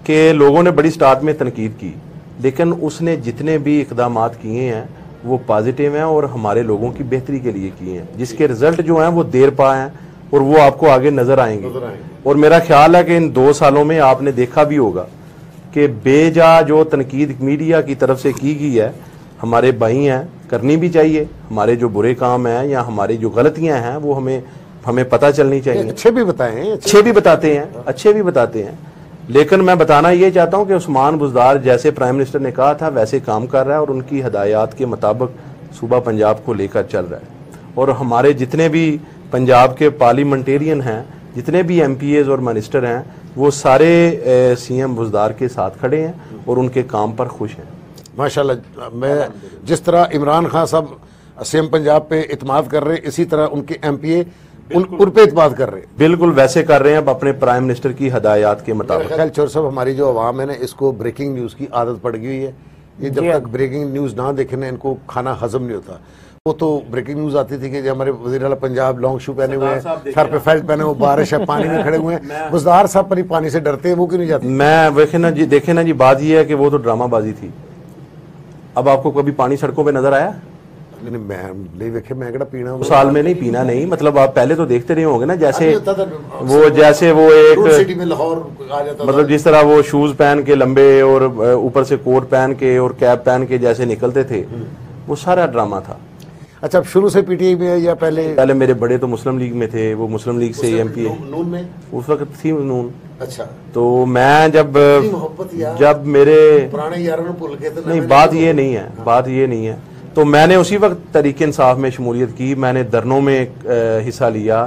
कि लोगों ने बड़ी स्टार्ट में तनकीद की, लेकिन उसने जितने भी इकदाम किए हैं वो पॉजिटिव हैं और हमारे लोगों की बेहतरी के लिए किए हैं, जिसके रिजल्ट जो हैं वो देर पा हैं और वो आपको आगे नजर आएंगे। और मेरा ख्याल है कि इन 2 सालों में आपने देखा भी होगा कि बेजा जो तनकीद मीडिया की तरफ से की गई है, हमारे भाई हैं, करनी भी चाहिए। हमारे जो बुरे काम हैं या हमारी जो गलतियां हैं वो हमें पता चलनी चाहिए। अच्छे भी बताएं, अच्छे भी बताते हैं, लेकिन मैं बताना ये चाहता हूं कि उस्मान बुज़दार जैसे प्राइम मिनिस्टर ने कहा था वैसे काम कर रहा है और उनकी हदायत के मुताबिक सूबा पंजाब को लेकर चल रहा है। और हमारे जितने भी पंजाब के पार्लियामेंटेरियन हैं, जितने भी MPAs और मिनिस्टर हैं, वो सारे CM बुज़दार के साथ खड़े हैं और उनके काम पर खुश हैं माशाल्लाह। मैं जिस तरह इमरान खान साहब CM पंजाब पे इत्माद कर रहे हैं, इसी तरह उनके MPA उन पे इत्माद कर रहे हैं, बिल्कुल वैसे कर रहे हैं अब अपने प्राइम मिनिस्टर की हदायत के मुताबिक। खैर चौर साहब, हमारी जो अवाम है ना, इसको ब्रेकिंग न्यूज़ की आदत पड़ गई है। ये जब तक ब्रेकिंग न्यूज़ ना देखे ना, इनको खाना हजम नहीं होता। वो तो ब्रेकिंग न्यूज़ आती थी कि हमारे वज़ीर आला पंजाब लॉन्ग शू पहने हुए हैं, सर पे फेल्ट पहने हुए, बारिश है, पानी में खड़े हुए हैं। बुज़दार साहब पर पानी से डरते हैं, वो क्यों नहीं जाते? मैं देखे ना जी, बात ये है कि वो तो ड्रामाबाजी थी। अब आपको कभी पानी सड़कों पे नजर आया? मैं नहीं देखे, मैं कड़ा पीना उस साल में नहीं पीना नहीं, मतलब आप पहले तो देखते रहे होंगे ना, जैसे वो एक सिटी में लाहौर आ जाता, मतलब जिस तरह वो शूज पहन के लंबे और ऊपर से कोट पहन के और कैप पहन के जैसे निकलते थे, वो सारा ड्रामा था। अच्छा, अब शुरू से PTI में या पहले मेरे बड़े तो मुस्लिम लीग में थे, वो मुस्लिम लीग से MPA नून में उस वक्त थी नून। अच्छा, तो मैं जब मेरे पुराने यारों ने भूल गए थे। नहीं, बात ये नहीं है। तो मैंने उसी वक्त तहरीक इंसाफ में शमूलियत की, मैंने धरनों में हिस्सा लिया।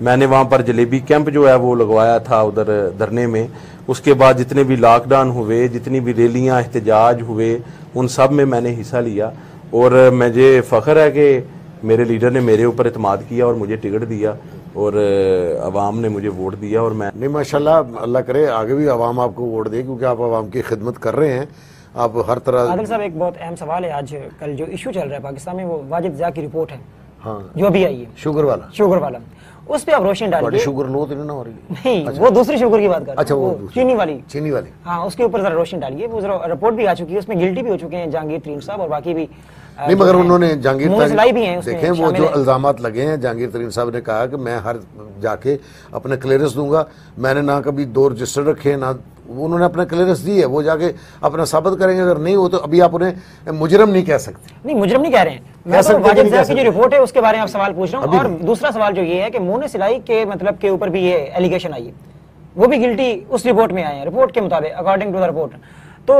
मैंने वहाँ पर जलेबी कैंप जो है वो लगवाया था उधर धरने में। उसके बाद जितने भी लॉकडाउन हुए, जितनी भी रैलियाँ एहतजाज हुए, उन सब में मैंने हिस्सा लिया। और मुझे फ़ख्र है कि मेरे लीडर ने मेरे ऊपर इत्माद किया और मुझे टिकट दिया और अवाम ने मुझे वोट दिया। और मैं नहीं, माशाल्लाह, अल्लाह करे आगे भी अवाम आपको वोट दे, क्योंकि आप अवाम की खिदमत कर रहे हैं। आप हर तरह। आदिल साहब, एक बहुत अहम सवाल है, आज कल जो इशू चल रहा है पाकिस्तान में, वो वाजिद ज़िया की रिपोर्ट है, हाँ, जो अभी आई है, शुगर वाला, उस पे आप रोशनी डालिए। शुगर लो तो नहीं हो रही? नहीं, वो दूसरी शुगर की बात कर रहे हैं। अच्छा, वो चीनी वाली, हाँ, उसके ऊपर जरा रोशनी डालिए। वो जरा रिपोर्ट भी आ चुकी है, उसमें गिल्टी भी हो चुके हैं जहांगीर तरीन साहब और बाकी भी नहीं, मगर उन्होंने जहांगीर भी हैं देखें, वो जो इल्जामात लगे हैं, जहांगीर तरीन साहब ने कहा कि मैं हर जाके अपने क्लियरेंस दूंगा। मैंने ना कभी 2 रजिस्टर रखे, ना उन्होंने अपना क्लियरेंस दी है, वो जाके अपना साबित करेंगे। अगर नहीं हो तो अभी आप उन्हें मुजरम नहीं कह सकते। नहीं, मुजरम नहीं कह रहे हैं, मैं तो वाजिद ज़िया की जो रिपोर्ट है उसके बारे में आप सवाल पूछ रहा हूँ। और दूसरा सवाल जो ये है कि मुन्ने सिलाई के मतलब के ऊपर भी ये एलिगेशन आई है, वो भी गिल्टी उस रिपोर्ट में आए हैं, रिपोर्ट के मुताबिक, अकॉर्डिंग टू द रिपोर्ट। तो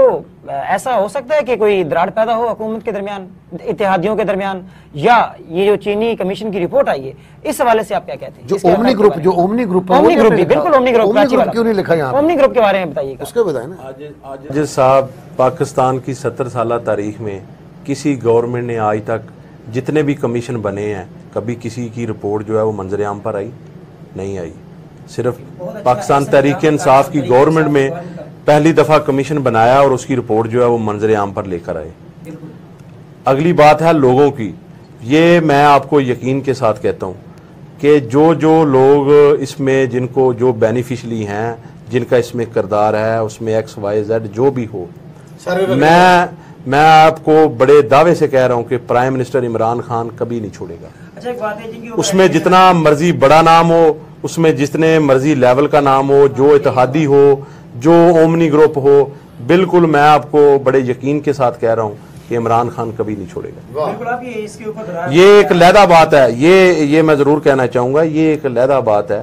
ऐसा हो सकता है कि कोई दरार पैदा हो हुकूमत के दरमियान, इत्तेहादियों के दरमियान, या ये जो चीनी कमीशन की रिपोर्ट आई है, इस हवाले से आप क्या कहते हैं? जो ओमनी ग्रुप बिल्कुल ओमनी ग्रुप क्यों नहीं लिखा यहाँ? ओमनी ग्रुप के बारे में बताइए, उसके बताए ना। आज साहब, पाकिस्तान की 70 साल तारीख में किसी गवर्नमेंट ने आज तक जितने भी कमीशन बने हैं, कभी किसी की रिपोर्ट जो है वो मंजर आम पर आई नहीं आई। सिर्फ पाकिस्तान तहरीक इंसाफ की गवर्नमेंट में पहली दफा कमीशन बनाया और उसकी रिपोर्ट जो है वो मंजर आम पर लेकर आए। अगली बात है लोगों की। ये मैं आपको यकीन के साथ कहता हूँ कि जो लोग इसमें, जिनको जो बेनिफिशली हैं, जिनका इसमें किरदार है, उसमें XYZ जो भी हो, मैं आपको बड़े दावे से कह रहा हूँ कि प्राइम मिनिस्टर इमरान खान कभी नहीं छोड़ेगा। अच्छा, एक बात है, उसमें जितना मर्जी बड़ा नाम हो, उसमें जितने मर्जी लेवल का नाम हो, जो इत्तेहादी हो, जो ओमनी ग्रुप हो, बिल्कुल मैं आपको बड़े यकीन के साथ कह रहा हूं कि इमरान खान कभी नहीं छोड़ेगा। बिल्कुल, आप इसके ऊपर ये एक लहदा बात है, ये मैं जरूर कहना चाहूंगा, ये एक लहदा बात है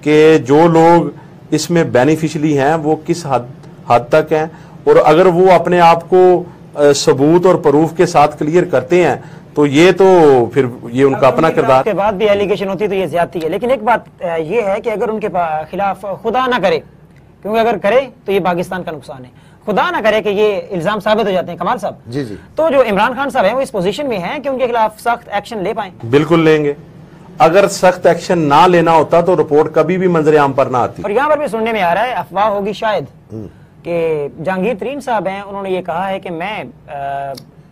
कि जो लोग इसमें बेनिफिशली हैं वो किस हद तक हैं, और अगर वो अपने आप को सबूत और प्रूफ के साथ क्लियर करते हैं तो ये तो फिर ये उनका अपना किरदार के बाद भी एलिगेशन होती तो ये ज्यादती है। लेकिन एक बात ये है कि अगर उनके खिलाफ खुदा ना करे, क्योंकि अगर करे तो ये पाकिस्तान का नुकसान है, खुदा ना करे कि ये इल्जाम साबित हो जाते हैं कमाल साहब जी, तो जो इमरान खान साहब हैं वो इस पोजीशन में हैं कि उनके खिलाफ सख्त एक्शन ले पाए। बिल्कुल लेंगे। अगर सख्त एक्शन ना लेना होता तो रिपोर्ट कभी भी मंजर आम पर ना आती। और यहाँ पर भी सुनने में आ रहा है, अफवाह होगी शायद, कि जहांगीर तरीन साहब हैं, उन्होंने ये कहा है कि मैं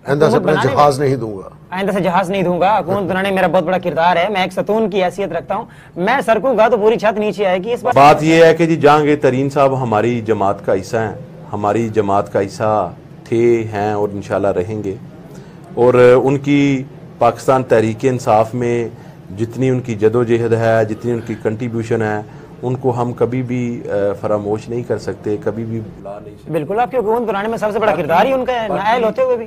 आइंदा से अपना जहाज नहीं दूंगा, आइंदा से जहाज नहीं दूंगा, हुकूमत बनाने में मेरा बहुत बड़ा किरदार है, मैं एक सतून की हैसियत रखता हूँ, मैं सरकूंगा तो पूरी छत नीचे आएगी। इस बात यह है कि जी जहांगीर तरीन साहब हमारी जमात का हिस्सा हैं, हमारी जमात का हिस्सा थे, हैं और इंशाल्लाह रहेंगे। और उनकी पाकिस्तान तहरीक इंसाफ में जितनी उनकी जदोजहद है, जितनी उनकी कंट्रीब्यूशन है, उनको हम कभी भी फरामोश नहीं कर सकते, कभी भी भुला नहीं सकते। बिल्कुल, आपकी हुकूमत बनाने में सबसे बड़ा किरदार ही उनका है, नाअहल होते हुए भी।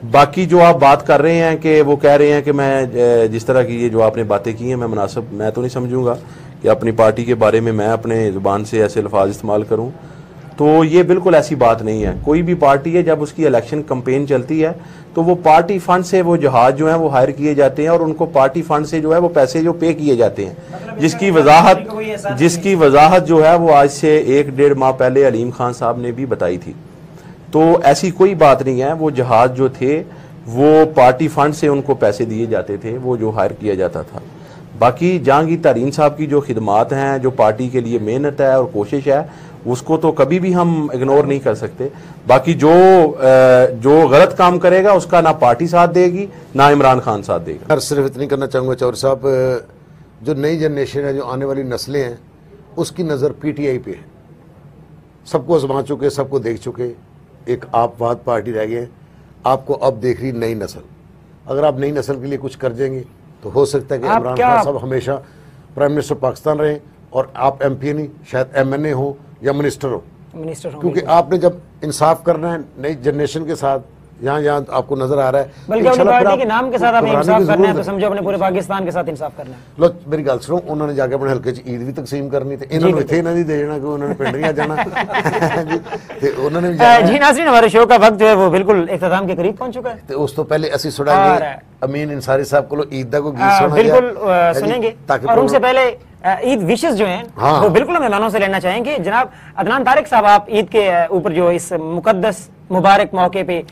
बाकी जो आप बात कर रहे हैं कि वो कह रहे हैं कि मैं जिस तरह की ये जो आपने बातें की हैं, मैं मुनासिब मैं तो नहीं समझूंगा कि अपनी पार्टी के बारे में मैं अपने ज़ुबान से ऐसे अल्फाज इस्तेमाल करूं, तो ये बिल्कुल ऐसी बात नहीं है। कोई भी पार्टी है, जब उसकी इलेक्शन कैंपेन चलती है तो वो पार्टी फंड से वो जहाज जो है वो हायर किए जाते हैं और उनको पार्टी फंड से जो है वो पैसे जो पे किए जाते हैं, जिसकी वजाहत जो है वो आज से 1-1.5 माह पहले अलीम खान साहब ने भी बताई थी। तो ऐसी कोई बात नहीं है, वो जहाज जो थे वो पार्टी फंड से उनको पैसे दिए जाते थे, वो जो हायर किया जाता था। बाकी जहांगीर तरीन साहब की जो खिदमात हैं, जो पार्टी के लिए मेहनत है और कोशिश है, उसको तो कभी भी हम इग्नोर नहीं कर सकते। बाकी जो गलत काम करेगा उसका ना पार्टी साथ देगी ना इमरान खान साथ देगा। यार सिर्फ इतनी करना चाहूँगा चौधरी साहब, जो नई जनरेशन है, जो आने वाली नस्लें हैं, उसकी नज़र पीटीआई पे है। सबको आजमा चुके, सबको देख चुके, एक आपवाद पार्टी रह गए। आपको अब देख रही नई नस्ल। अगर आप नई नस्ल के लिए कुछ कर देंगे तो हो सकता है कि इमरान खान साहब हमेशा प्राइम मिनिस्टर पाकिस्तान रहे और आप एमपी नहीं, शायद एमएनए हो या मिनिस्टर हो, क्योंकि आपने जब इंसाफ करना है नई जनरेशन के साथ, यहाँ आपको नजर आ रहा है, बल्कि अपनी पार्टी के नाम के साथ आप इंसाफ करना है तो समझो अपने पूरे पाकिस्तान के साथ इंसाफ करना है। लो मेरी गल सुनो, उन्होंने जाके अपने हल्के च ईद भी तकसीम करनी थे, इन्होंने इत्थे इन्हां दी दे जाना कि उन्होंने पिंड नहीं जाना ते उन्होंने भी जाना। जी नाज़रीन, हमारे शो का वक्त जो है वो बिल्कुल इख्तिताम के करीब पहुंच चुका है। तो उस तो पहले असि सुनाएंगे अमीन इंसारी साहब को ईद दा कोई गीत सुना बिल्कुल सुनेंगे, और उनसे पहले ईद विशेस जो हैं वो बिल्कुल हम मेहमानों से लेना चाहेंगे। जनाब अदनान तारिक साहब, आप ईद के ऊपर जो इस मुकद्दस मुबारक मौके पे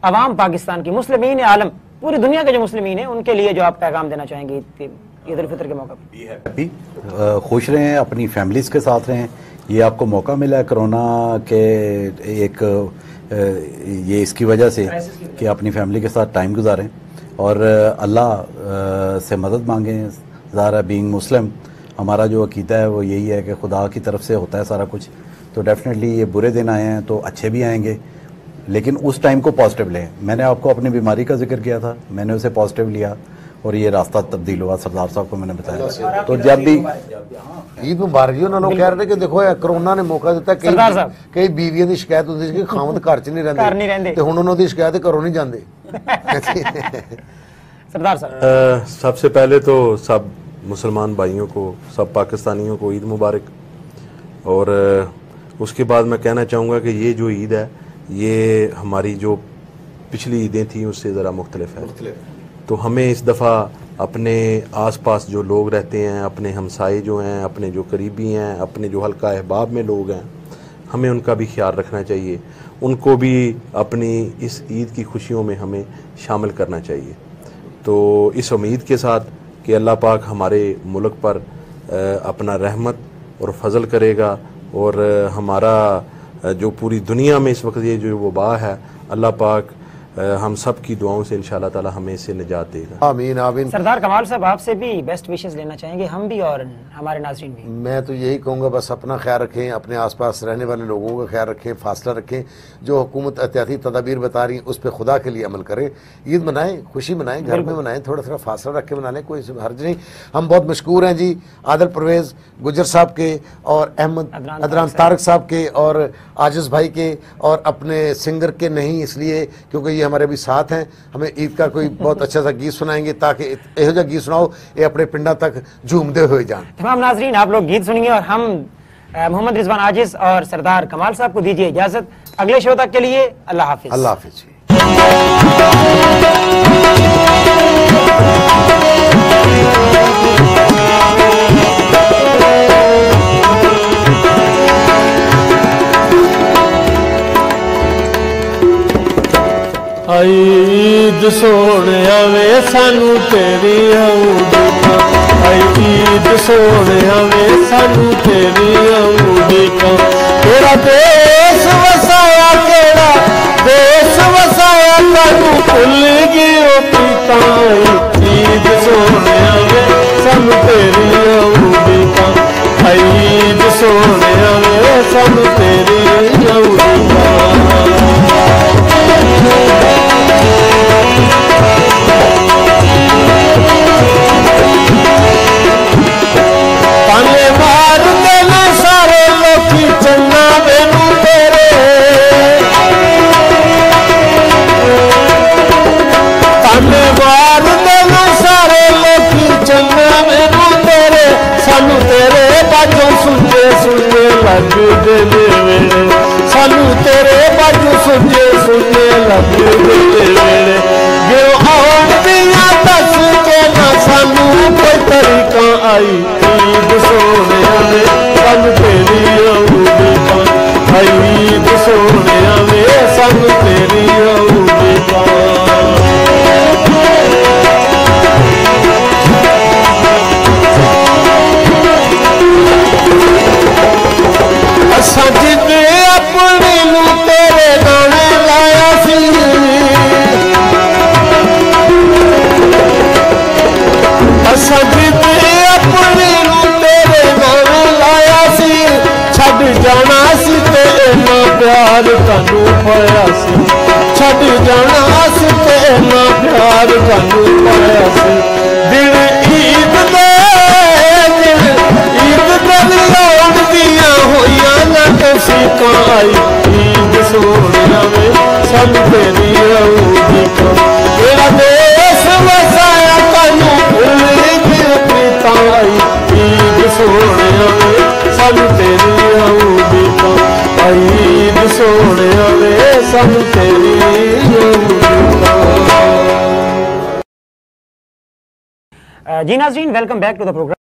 अवाम पाकिस्तान की, मुस्लिमीन आलम, पूरी दुनिया के जो मुस्लिमीन हैं, उनके लिए जो आप पैगाम देना चाहेंगे ईद उल फितर के मौके पर? खुश रहें, अपनी फैमिलीज के साथ रहें। ये आपको मौका मिला है कोरोना के एक ये इसकी वजह से कि अपनी फैमिली के साथ टाइम गुजारें और अल्लाह से मदद मांगें। ज़ाहिर बीइंग मुस्लिम हमारा जो अकीदा है वो यही है कि खुदा की तरफ से होता है सारा कुछ। तो डेफिनेटली ये बुरे दिन आए हैं तो अच्छे भी आएंगे, लेकिन उस टाइम को पॉजिटिव लें। मैंने आपको अपनी बीमारी का जिक्र किया था, मैंने उसे पॉजिटिव लिया और ये रास्ता तब्दील हुआ। सरदार साहब को मैंने बताया। तो जब भी ईद मुबारक जी, उन्होंने कह रहे कि देखो कोरोना ने मौका दिता, कई बीवियों की शिकायत होती है कि खामद घर च नहीं रहंदे ते हुण उन्हां दी शिकायत घरों नहीं जांदे। सरदार साहब, सबसे पहले तो सब मुसलमान भाइयों को, सब पाकिस्तानियों को ईद मुबारक। और उसके बाद मैं कहना चाहूँगा कि ये जो ईद है ये हमारी जो पिछली ईदें थी उससे ज़रा मुख्तलिफ है। तो हमें इस दफ़ा अपने आसपास जो लोग रहते हैं, अपने हमसाए जो हैं, अपने जो करीबी हैं, अपने जो हल्का अहबाब में लोग हैं, हमें उनका भी ख्याल रखना चाहिए। उनको भी अपनी इस ईद की खुशियों में हमें शामिल करना चाहिए। तो इस उम्मीद के साथ कि अल्लाह पाक हमारे मुल्क पर अपना रहमत और फजल करेगा और हमारा जो पूरी दुनिया में इस वक्त ये जो वबा है, अल्लाह पाक हम सब की दुआओं से इंशाअल्लाह ताला हमें इससे निजात देगा। आमीन आमीन। सरदार कमाल साहब, आपसे भी बेस्ट विशेस लेना चाहेंगे हम भी और हमारे नाज़रीन भी। मैं तो यही कहूँगा, बस अपना ख्याल रखें, अपने आसपास रहने वाले लोगों का ख्याल रखें, फासला रखें। जो हुकूमत एहतियाती तदाबीर बता रही है उस पर खुदा के लिए अमल करें। ईद मनाएं, खुशी मनाएं, घर में मनाएं, थोड़ा थोड़ा फासला रख के मना लें, कोई हर्ज नहीं। हम बहुत मशकूर हैं जी आदिल परवेज़ गुज्जर साहब के और अहमद अदनान तारिक साहब के और आजिज़ भाई के, और अपने सिंगर के नहीं इसलिए क्योंकि ये हमारे भी साथ हैं। हमें ईद का कोई बहुत अच्छा सा गीत सुनाएंगे ताकि एहो जा गीत सुनाओ ये अपने पिंडा तक झूमते हुए जान। तमाम नाजरीन, आप लोग गीत सुनिए और हम मोहम्मद रिजवान आजिज और सरदार कमाल साहब को दीजिए इजाजत। अगले शो तक के लिए अल्लाह हाफिज। अल्लाह हाफिज। ईद सोने वे सानू तेरी उड़ीका, ईद सोने वे सानू तेरी उड़ीका, तेरा देश सानू तेरी ताने मार देना सारे लोकी चंगा मैनू तेरे ताने मार देना सारे लोकी चंगा मैनू तेरे सानू तेरे बाजों सुझे सुझे लगदे ने वेले सानू तेरे बाजों सुझे सुझे लगदे ने वेले जो आउण दियां दस के ना सानू कोई तरीका आई ईद सोनिया वे सानू तेरी आउंदी आई ईद सोनिया वे सानू तेरी आउंदी असा जिदे अपने नू तेरे नाले लाया सी असा जिदे अपने नू तेरे नाले लाया सी छड़ जाना सी ते इन्ना प्यार तैनू पाया सी छड़ जाना सी ते इन्ना प्यार तैनू पाया सी दिल ईद दे लाउण दियां होइयां ना तसीकां आई ईद सोनिया वे सानू तेरी आउंदी तेरा देश वसाया तैनू भुल्ली प्रीतां आई ईद सोनिया वे सानू तेरी आउंदी आई ईद सोनिया वे सानू तेरी आउंदी। जी नाज़रीन, welcome back to the programme.